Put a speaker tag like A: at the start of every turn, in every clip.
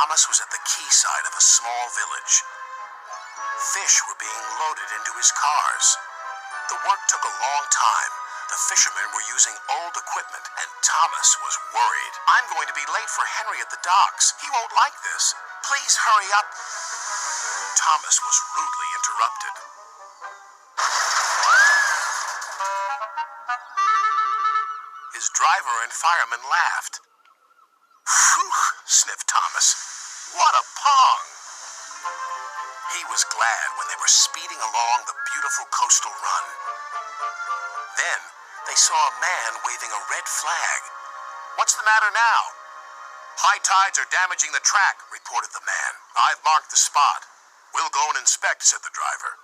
A: Thomas was at the quayside of a small village. Fish were being loaded into his cars. The work took a long time. The fishermen were using old equipment, and Thomas was worried. "I'm going to be late for Henry at the docks. He won't like this. Please hurry up." Thomas was rudely interrupted. His driver and fireman laughed. "Phew," sniffed Thomas. "What a pong!" He was glad when they were speeding along the beautiful coastal run. Then they saw a man waving a red flag. "What's the matter now?" "High tides are damaging the track," reported the man. "I've marked the spot. We'll go and inspect," said the driver.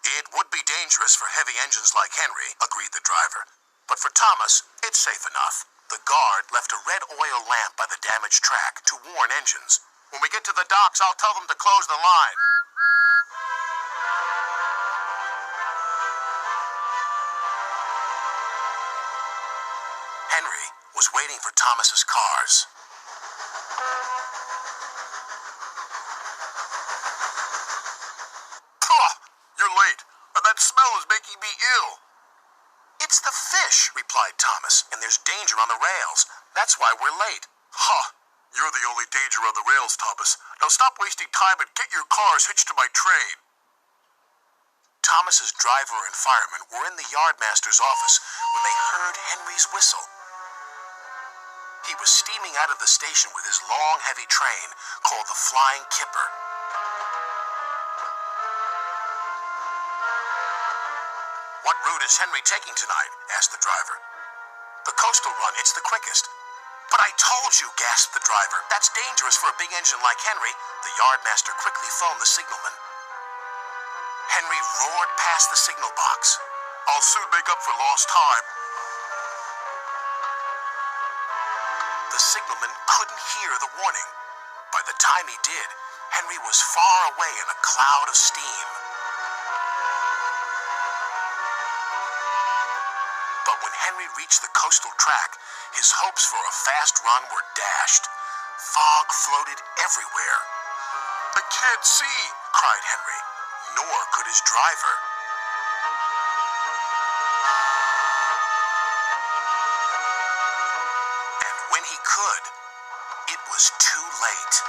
A: "It would be dangerous for heavy engines like Henry," agreed the driver. "But for Thomas, it's safe enough." The guard left a red oil lamp by the damaged track to warn engines. "When we get to the docks, I'll tell them to close the line." Henry was waiting for Thomas's cars. "Pah! You're late. That smell is making me ill." "It's the fish," replied Thomas, "and there's danger on the rails. That's why we're late." "Ha! You're the only danger on the rails, Thomas. Now stop wasting time and get your cars hitched to my train." Thomas's driver and fireman were in the yardmaster's office when they heard Henry's whistle. He was steaming out of the station with his long, heavy train called the Flying Kipper. "What route is Henry taking tonight?" asked the driver. "The coastal run. It's the quickest." "But I told you," gasped the driver. "That's dangerous for a big engine like Henry." The yardmaster quickly phoned the signalman. Henry roared past the signal box. "I'll soon make up for lost time." The signalman couldn't hear the warning. By the time he did, Henry was far away in a cloud of steam. But when Henry reached the coastal track, his hopes for a fast run were dashed. Fog floated everywhere. "I can't see," cried Henry. Nor could his driver. And when he could, it was too late.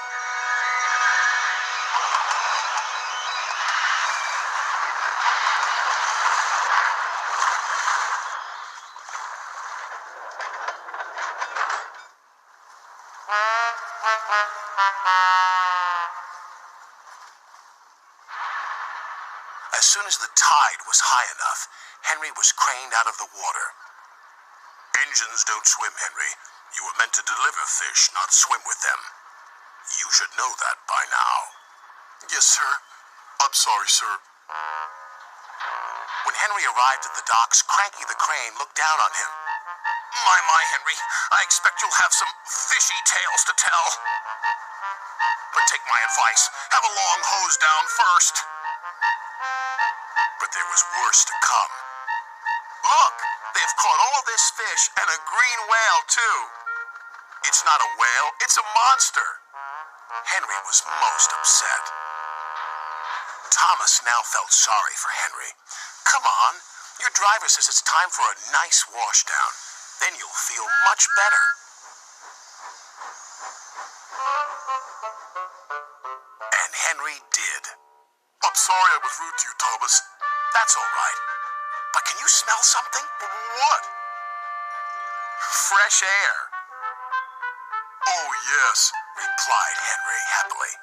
A: As soon as the tide was high enough, Henry was craned out of the water. "Engines don't swim, Henry. You were meant to deliver fish, not swim with them. You should know that by now." "Yes, sir. I'm sorry, sir." When Henry arrived at the docks, Cranky the Crane looked down on him. My, Henry, I expect you'll have some fishy tales to tell. But take my advice. Have a long hose down first." But there was worse to come. "Look, they've caught all this fish and a green whale, too." "It's not a whale, it's a monster." Henry was most upset. Thomas now felt sorry for Henry. "Come on, your driver says it's time for a nice washdown. Then you'll feel much better." And Henry did. "I'm sorry I was rude to you, Thomas." "That's all right. But can you smell something?" "What?" "Fresh air." "Oh, yes," replied Henry happily.